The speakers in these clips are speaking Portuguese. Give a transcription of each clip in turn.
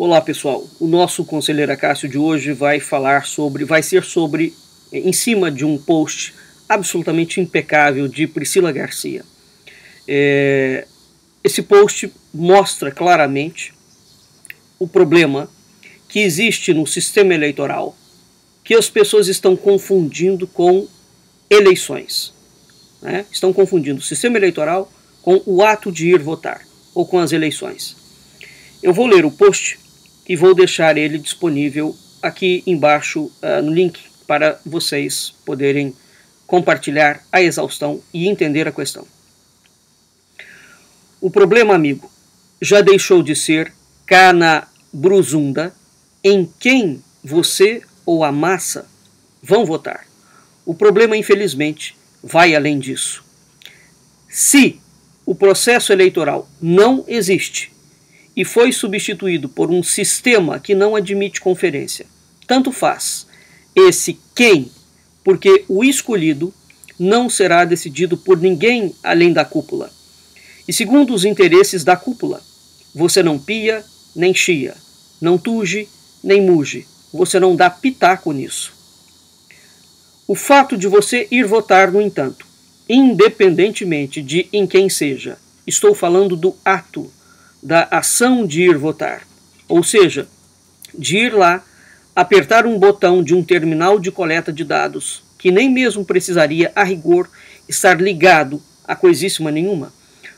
Olá pessoal, o nosso Conselheiro Acácio de hoje vai ser sobre, em cima de um post absolutamente impecável de Priscila Garcia. Esse post mostra claramente o problema que existe no sistema eleitoral, que as pessoas estão confundindo com eleições, né? Estão confundindo o sistema eleitoral com o ato de ir votar, ou com as eleições. Eu vou ler o post e vou deixar ele disponível aqui embaixo no link para vocês poderem compartilhar a exaustão e entender a questão. O problema, amigo, já deixou de ser cá na brusunda em quem você ou a massa vão votar. O problema, infelizmente, vai além disso. Se o processo eleitoral não existe e foi substituído por um sistema que não admite conferência, tanto faz esse quem, porque o escolhido não será decidido por ninguém além da cúpula. E segundo os interesses da cúpula, você não pia nem chia, não tuge nem muge, você não dá pitaco nisso. O fato de você ir votar, no entanto, independentemente de em quem seja, estou falando do ato, da ação de ir votar, ou seja, de ir lá, apertar um botão de um terminal de coleta de dados, que nem mesmo precisaria, a rigor, estar ligado a coisíssima nenhuma,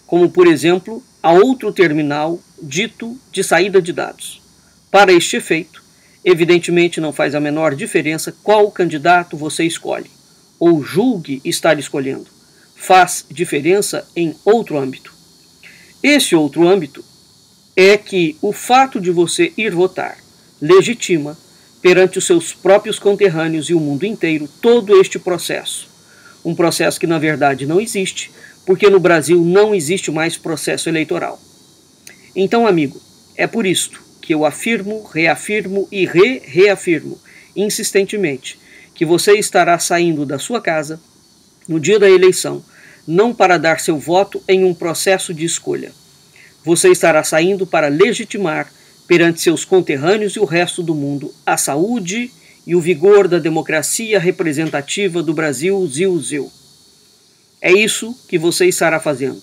como, por exemplo, a outro terminal dito de saída de dados. Para este efeito, evidentemente não faz a menor diferença qual candidato você escolhe, ou julgue estar escolhendo. Faz diferença em outro âmbito. Esse outro âmbito é que o fato de você ir votar legitima, perante os seus próprios conterrâneos e o mundo inteiro, todo este processo. Um processo que, na verdade, não existe, porque no Brasil não existe mais processo eleitoral. Então, amigo, é por isto que eu afirmo, reafirmo e reafirmo insistentemente que você estará saindo da sua casa no dia da eleição, não para dar seu voto em um processo de escolha. Você estará saindo para legitimar perante seus conterrâneos e o resto do mundo a saúde e o vigor da democracia representativa do Brasil, ziu. É isso que você estará fazendo,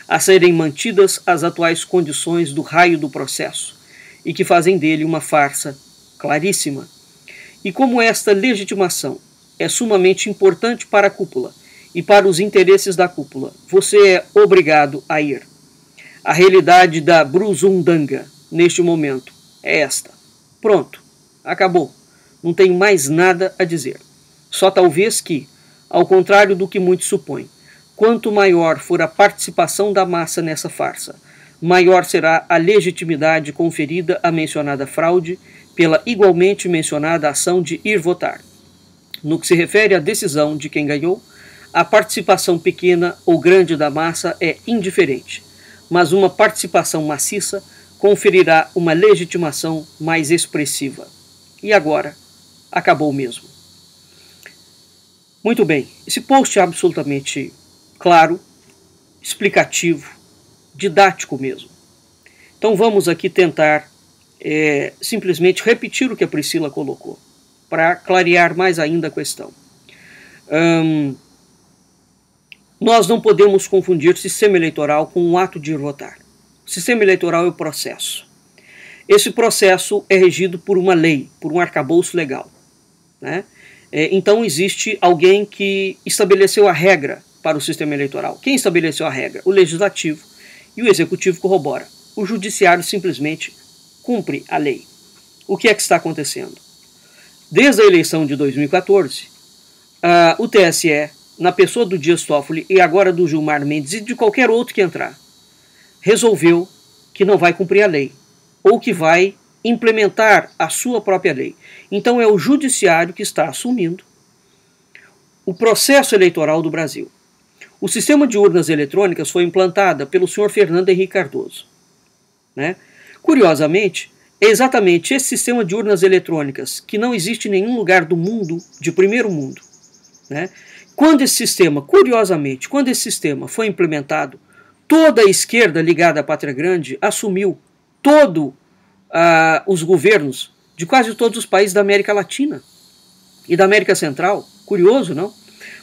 a serem mantidas as atuais condições do raio do processo, e que fazem dele uma farsa claríssima. E como esta legitimação é sumamente importante para a cúpula e para os interesses da cúpula, você é obrigado a ir. A realidade da brusundanga, neste momento, é esta. Pronto, acabou. Não tenho mais nada a dizer. Só talvez que, ao contrário do que muitos supõem, quanto maior for a participação da massa nessa farsa, maior será a legitimidade conferida à mencionada fraude pela igualmente mencionada ação de ir votar. No que se refere à decisão de quem ganhou, a participação pequena ou grande da massa é indiferente, mas uma participação maciça conferirá uma legitimação mais expressiva. E agora, acabou mesmo. Muito bem, esse post é absolutamente claro, explicativo, didático mesmo. Então vamos aqui tentar simplesmente repetir o que a Priscila colocou, para clarear mais ainda a questão. Nós não podemos confundir sistema eleitoral com um ato de ir votar. O sistema eleitoral é o processo. Esse processo é regido por uma lei, por um arcabouço legal, né? Então existe alguém que estabeleceu a regra para o sistema eleitoral. Quem estabeleceu a regra? O legislativo, e o executivo corrobora. O judiciário simplesmente cumpre a lei. O que é que está acontecendo? Desde a eleição de 2014, o TSE, na pessoa do Dias Toffoli e agora do Gilmar Mendes e de qualquer outro que entrar, resolveu que não vai cumprir a lei, ou que vai implementar a sua própria lei. Então é o judiciário que está assumindo o processo eleitoral do Brasil. O sistema de urnas eletrônicas foi implantado pelo senhor Fernando Henrique Cardoso, né? Curiosamente, é exatamente esse sistema de urnas eletrônicas que não existe em nenhum lugar do mundo, de primeiro mundo, né? Curiosamente, quando esse sistema foi implementado, toda a esquerda ligada à Pátria Grande assumiu todo os governos de quase todos os países da América Latina e da América Central. Curioso, não?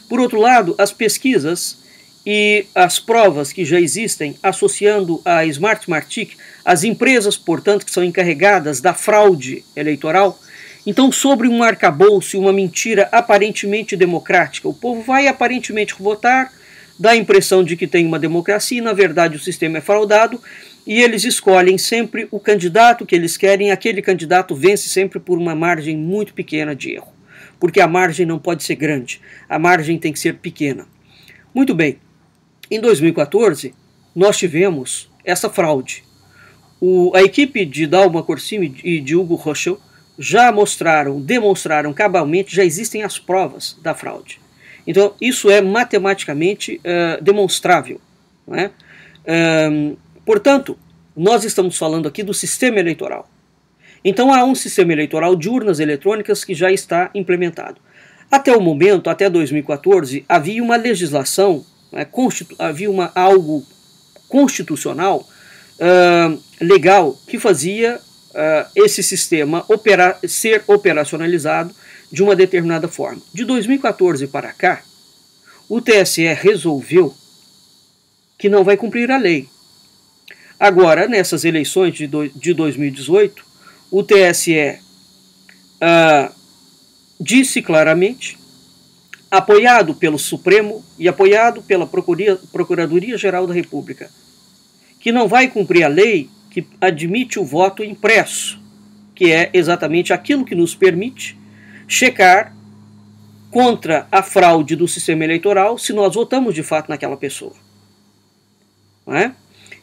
Por outro lado, as pesquisas e as provas que já existem associando a Smartmatic as empresas, portanto, que são encarregadas da fraude eleitoral. Então, sobre um arcabouço e uma mentira aparentemente democrática, o povo vai aparentemente votar, dá a impressão de que tem uma democracia e, na verdade, o sistema é fraudado, e eles escolhem sempre o candidato que eles querem. Aquele candidato vence sempre por uma margem muito pequena de erro, porque a margem não pode ser grande, a margem tem que ser pequena. Muito bem, em 2014, nós tivemos essa fraude. A equipe de Dalma Corsini e de Hugo Rochel já demonstraram cabalmente, já existem as provas da fraude. Então, isso é matematicamente demonstrável, não é? Portanto, nós estamos falando aqui do sistema eleitoral. Então, há um sistema eleitoral de urnas eletrônicas que já está implementado. Até o momento, até 2014, havia uma legislação, havia algo constitucional, legal, que fazia esse sistema ser operacionalizado de uma determinada forma. De 2014 para cá, o TSE resolveu que não vai cumprir a lei. Agora, nessas eleições de 2018, o TSE disse claramente, apoiado pelo Supremo e apoiado pela Procuradoria-Geral da República, que não vai cumprir a lei que admite o voto impresso, que é exatamente aquilo que nos permite checar contra a fraude do sistema eleitoral se nós votamos de fato naquela pessoa. Não é?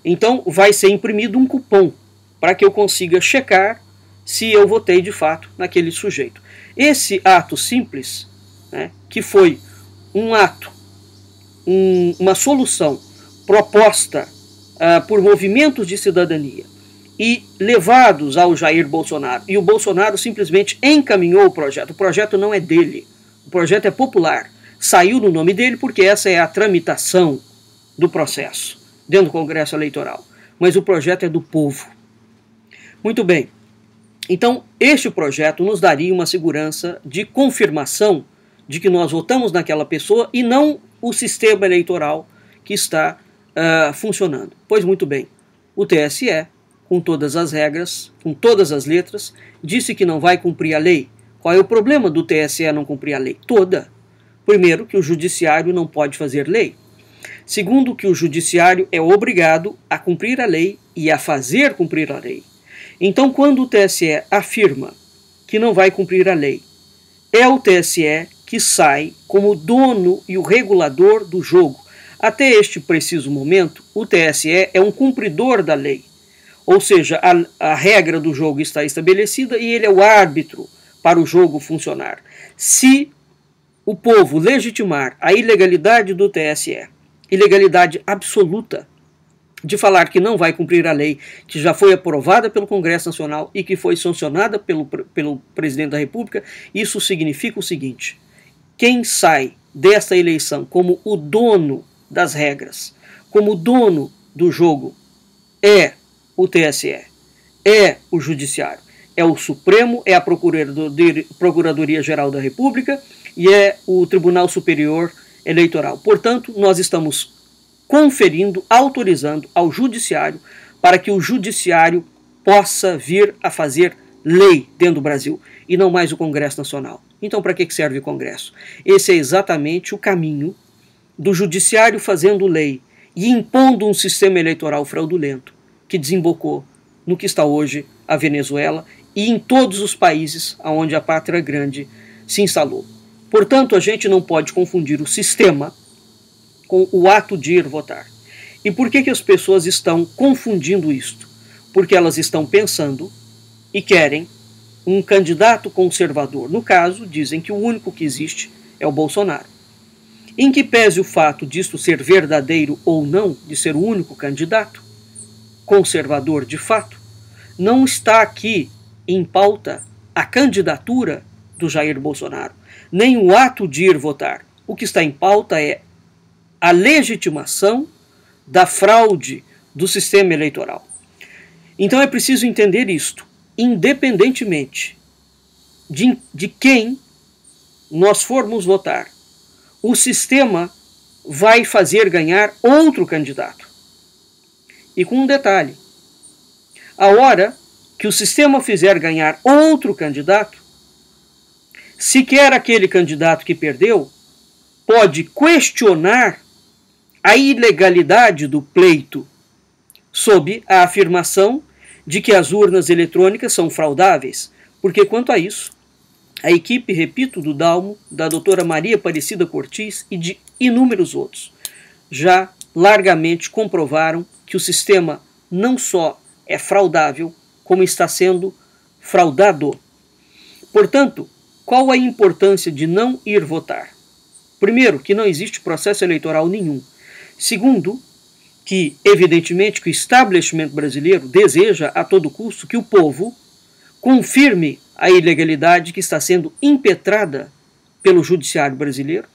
Então, vai ser imprimido um cupom para que eu consiga checar se eu votei de fato naquele sujeito. Esse ato simples, né, que foi um ato, uma solução proposta por movimentos de cidadania e levados ao Jair Bolsonaro, e o Bolsonaro simplesmente encaminhou o projeto não é dele, o projeto é popular, saiu no nome dele porque essa é a tramitação do processo dentro do Congresso Eleitoral, mas o projeto é do povo. Muito bem, então este projeto nos daria uma segurança de confirmação de que nós votamos naquela pessoa e não o sistema eleitoral que está funcionando. Pois muito bem, o TSE, com todas as regras, com todas as letras, disse que não vai cumprir a lei. Qual é o problema do TSE não cumprir a lei? Toda. Primeiro, que o judiciário não pode fazer lei. Segundo, que o judiciário é obrigado a cumprir a lei e a fazer cumprir a lei. Então, quando o TSE afirma que não vai cumprir a lei, é o TSE que sai como dono e o regulador do jogo. Até este preciso momento, o TSE é um cumpridor da lei. Ou seja, a regra do jogo está estabelecida e ele é o árbitro para o jogo funcionar. Se o povo legitimar a ilegalidade do TSE, ilegalidade absoluta, de falar que não vai cumprir a lei que já foi aprovada pelo Congresso Nacional e que foi sancionada pelo Presidente da República, isso significa o seguinte: quem sai desta eleição como o dono das regras, como dono do jogo, é o TSE, é o Judiciário, é o Supremo, é a Procuradoria-Geral da República e é o Tribunal Superior Eleitoral. Portanto, nós estamos conferindo, autorizando ao Judiciário para que o Judiciário possa vir a fazer lei dentro do Brasil e não mais o Congresso Nacional. Então, para que serve o Congresso? Esse é exatamente o caminho do Judiciário fazendo lei e impondo um sistema eleitoral fraudulento que desembocou no que está hoje a Venezuela e em todos os países onde a pátria grande se instalou. Portanto, a gente não pode confundir o sistema com o ato de ir votar. E por que as pessoas estão confundindo isto? Porque elas estão pensando e querem um candidato conservador. No caso, dizem que o único que existe é o Bolsonaro. Em que pese o fato disto ser verdadeiro ou não, de ser o único candidato conservador de fato, não está aqui em pauta a candidatura do Jair Bolsonaro, nem o ato de ir votar. O que está em pauta é a legitimação da fraude do sistema eleitoral. Então é preciso entender isto. independentemente de quem nós formos votar, o sistema vai fazer ganhar outro candidato. E com um detalhe: a hora que o sistema fizer ganhar outro candidato, sequer aquele candidato que perdeu pode questionar a ilegalidade do pleito, sob a afirmação de que as urnas eletrônicas são fraudáveis, porque quanto a isso, a equipe, repito, do Dalmo, da doutora Maria Aparecida Cortis e de inúmeros outros, já largamente comprovaram que o sistema não só é fraudável, como está sendo fraudado. Portanto, qual a importância de não ir votar? Primeiro, que não existe processo eleitoral nenhum. Segundo, que, evidentemente, que o establishment brasileiro deseja a todo custo que o povo confirme a ilegalidade que está sendo impetrada pelo judiciário brasileiro,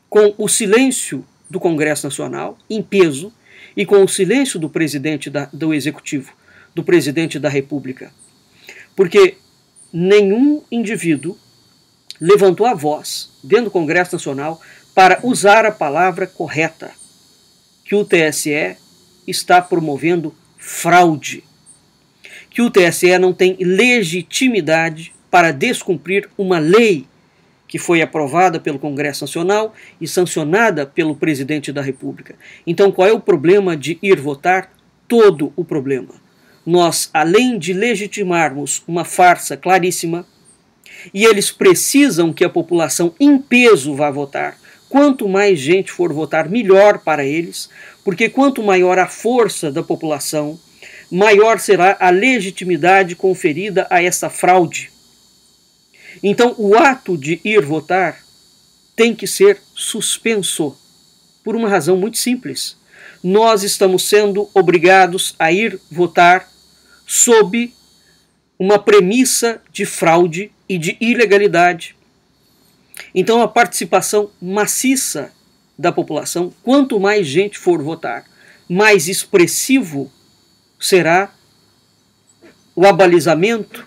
com o silêncio do Congresso Nacional em peso e com o silêncio do presidente do Executivo, do presidente da República. Porque nenhum indivíduo levantou a voz dentro do Congresso Nacional para usar a palavra correta, que o TSE está promovendo fraude, que o TSE não tem legitimidade para descumprir uma lei que foi aprovada pelo Congresso Nacional e sancionada pelo presidente da República. Então, qual é o problema de ir votar? Todo o problema. Nós, além de legitimarmos uma farsa claríssima, e eles precisam que a população em peso vá votar, quanto mais gente for votar, melhor para eles, porque quanto maior a força da população, maior será a legitimidade conferida a essa fraude. Então, o ato de ir votar tem que ser suspenso, por uma razão muito simples. Nós estamos sendo obrigados a ir votar sob uma premissa de fraude e de ilegalidade. Então, a participação maciça da população, quanto mais gente for votar, mais expressivo será o abalizamento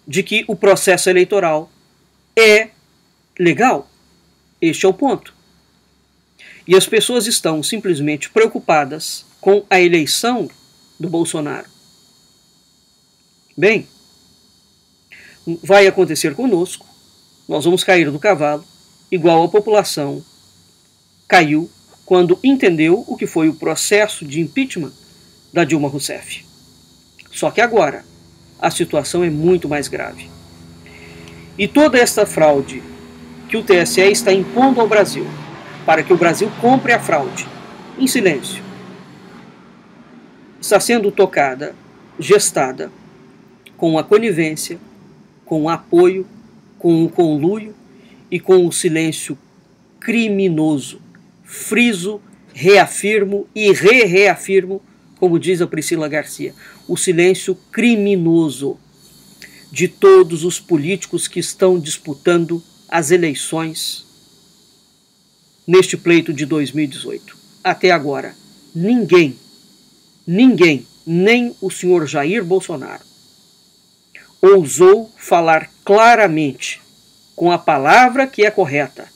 de que o processo eleitoral é legal. Este é o ponto. E as pessoas estão simplesmente preocupadas com a eleição do Bolsonaro. Bem, vai acontecer conosco, nós vamos cair do cavalo, igual a população caiu quando entendeu o que foi o processo de impeachment da Dilma Rousseff. Só que agora a situação é muito mais grave. E toda esta fraude que o TSE está impondo ao Brasil, para que o Brasil compre a fraude, em silêncio, está sendo tocada, gestada, com a conivência, com o apoio, com o conluio e com o silêncio criminoso. Friso, reafirmo e reafirmo, como diz a Priscila Garcia, o silêncio criminoso de todos os políticos que estão disputando as eleições neste pleito de 2018. Até agora, ninguém, nem o senhor Jair Bolsonaro, ousou falar claramente, com a palavra que é correta,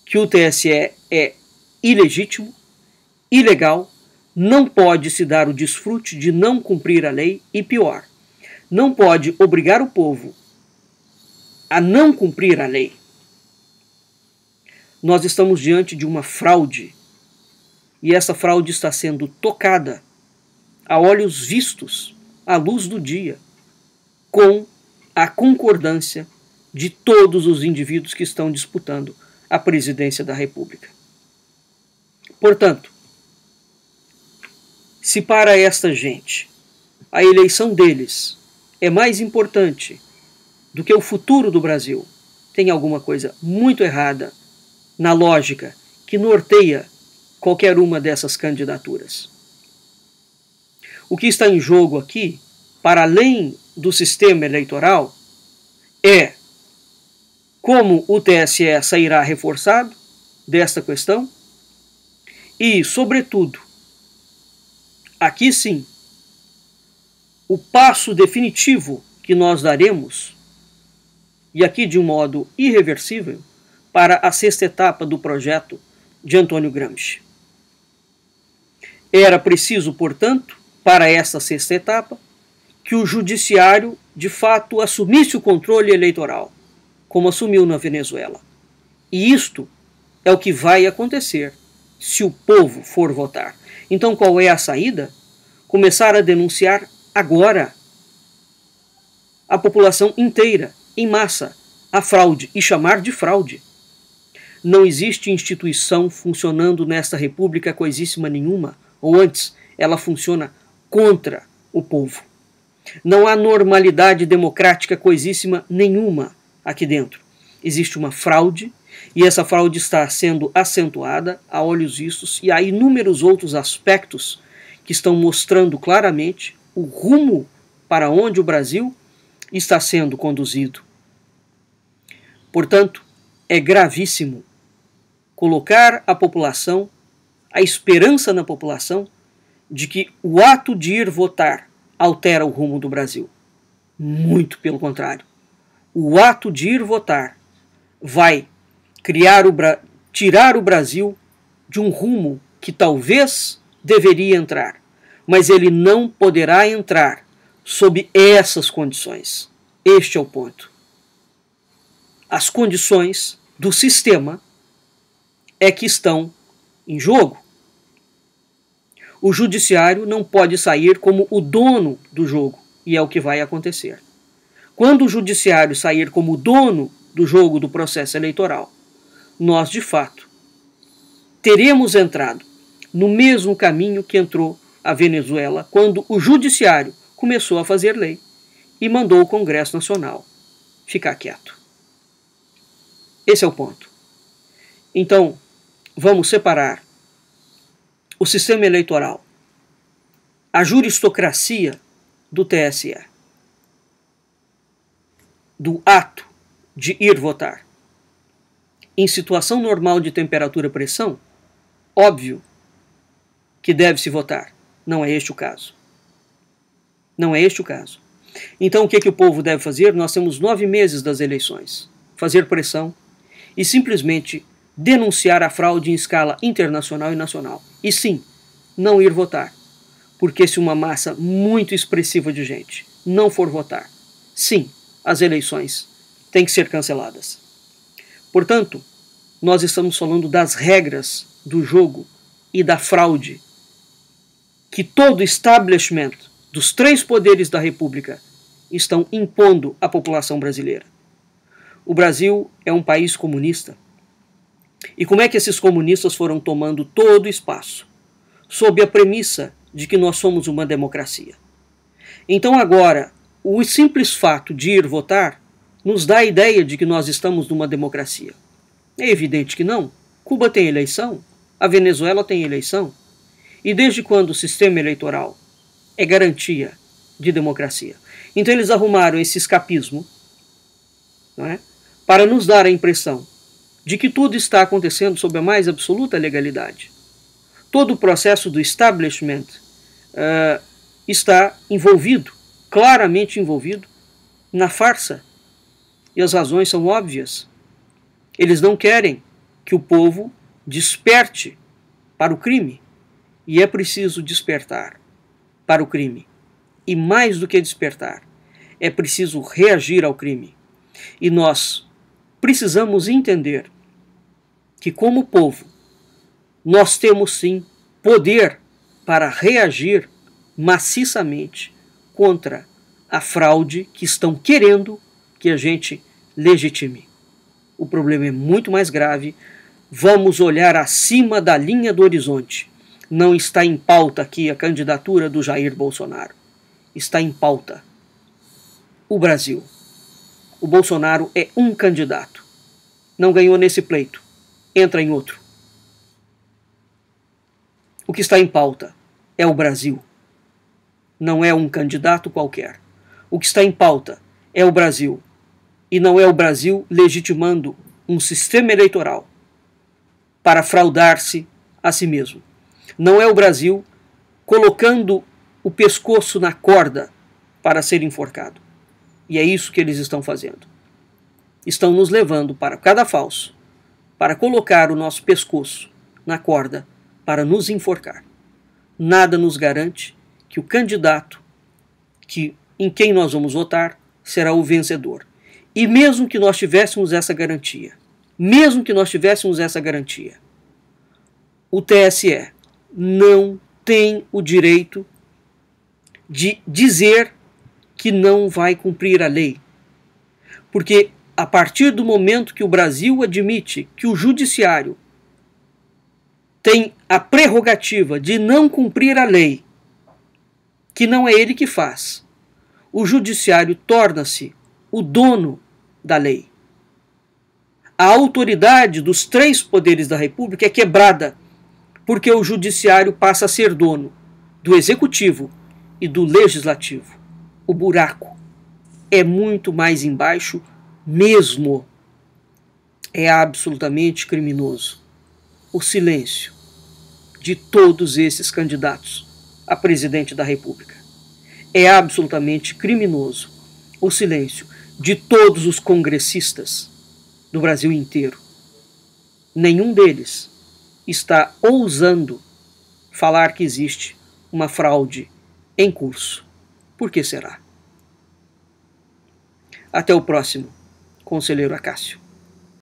que o TSE é ilegítimo, ilegal, não pode se dar o desfrute de não cumprir a lei e, pior, não pode obrigar o povo a não cumprir a lei. Nós estamos diante de uma fraude e essa fraude está sendo tocada a olhos vistos, à luz do dia, com a concordância de todos os indivíduos que estão disputando a presidência da República. Portanto, se para esta gente a eleição deles é mais importante do que o futuro do Brasil, tem alguma coisa muito errada na lógica que norteia qualquer uma dessas candidaturas. O que está em jogo aqui, para além do sistema eleitoral, é como o TSE sairá reforçado desta questão e, sobretudo, aqui sim, o passo definitivo que nós daremos, e aqui de um modo irreversível, para a sexta etapa do projeto de Antônio Gramsci. Era preciso, portanto, para essa sexta etapa, que o judiciário, de fato, assumisse o controle eleitoral, como assumiu na Venezuela. E isto é o que vai acontecer se o povo for votar. Então, qual é a saída? Começar a denunciar agora a população inteira, em massa, a fraude e chamar de fraude. Não existe instituição funcionando nesta república coisíssima nenhuma, ou antes, ela funciona contra o povo. Não há normalidade democrática coisíssima nenhuma aqui dentro. Existe uma fraude, e essa fraude está sendo acentuada a olhos vistos, e há inúmeros outros aspectos que estão mostrando claramente o rumo para onde o Brasil está sendo conduzido. Portanto, é gravíssimo colocar a população, a esperança na população, de que o ato de ir votar altera o rumo do Brasil. Muito pelo contrário. O ato de ir votar vai tirar o Brasil de um rumo que talvez deveria entrar, mas ele não poderá entrar sob essas condições. Este é o ponto. As condições do sistema é que estão em jogo. O judiciário não pode sair como o dono do jogo, e é o que vai acontecer. Quando o judiciário sair como dono do jogo do processo eleitoral, nós, de fato, teremos entrado no mesmo caminho que entrou a Venezuela quando o judiciário começou a fazer lei e mandou o Congresso Nacional ficar quieto. Esse é o ponto. Então, vamos separar o sistema eleitoral, a juristocracia do TSE, do ato de ir votar. Em situação normal de temperatura e pressão, óbvio que deve-se votar. Não é este o caso. Não é este o caso. Então, o que o povo deve fazer? Nós temos 9 meses das eleições. Fazer pressão e simplesmente denunciar a fraude em escala internacional e nacional. E sim, não ir votar. Porque se uma massa muito expressiva de gente não for votar, sim, as eleições têm que ser canceladas. Portanto, nós estamos falando das regras do jogo e da fraude que todo establishment dos 3 poderes da República estão impondo à população brasileira. O Brasil é um país comunista. E como é que esses comunistas foram tomando todo o espaço? Sob a premissa de que nós somos uma democracia. Então agora, o simples fato de ir votar nos dá a ideia de que nós estamos numa democracia. É evidente que não. Cuba tem eleição, a Venezuela tem eleição. E desde quando o sistema eleitoral é garantia de democracia? Então eles arrumaram esse escapismo, não é? Para nos dar a impressão de que tudo está acontecendo sob a mais absoluta legalidade. Todo o processo do establishment está envolvido, claramente envolvido, na farsa. E as razões são óbvias. Eles não querem que o povo desperte para o crime. E é preciso despertar para o crime. E mais do que despertar, é preciso reagir ao crime. E nós precisamos entender que, como povo, nós temos sim poder para reagir maciçamente contra a fraude que estão querendo que a gente legitime. O problema é muito mais grave. Vamos olhar acima da linha do horizonte. Não está em pauta aqui a candidatura do Jair Bolsonaro. Está em pauta o Brasil. O Bolsonaro é um candidato. Não ganhou nesse pleito. Entra em outro. O que está em pauta é o Brasil. Não é um candidato qualquer. O que está em pauta é o Brasil. E não é o Brasil legitimando um sistema eleitoral para fraudar-se a si mesmo. Não é o Brasil colocando o pescoço na corda para ser enforcado. E é isso que eles estão fazendo. Estão nos levando para cada falso, para colocar o nosso pescoço na corda para nos enforcar. Nada nos garante que o candidato em quem nós vamos votar será o vencedor. E mesmo que nós tivéssemos essa garantia, o TSE não tem o direito de dizer que não vai cumprir a lei. Porque a partir do momento que o Brasil admite que o judiciário tem a prerrogativa de não cumprir a lei, que não é ele que faz, o judiciário torna-se o dono da lei. A autoridade dos 3 poderes da República é quebrada, porque o judiciário passa a ser dono do executivo e do legislativo. O buraco é muito mais embaixo mesmo. É absolutamente criminoso o silêncio de todos esses candidatos a presidente da República. É absolutamente criminoso o silêncio de todos os congressistas do Brasil inteiro. Nenhum deles está ousando falar que existe uma fraude em curso. Por que será? Até o próximo, Conselheiro Acácio.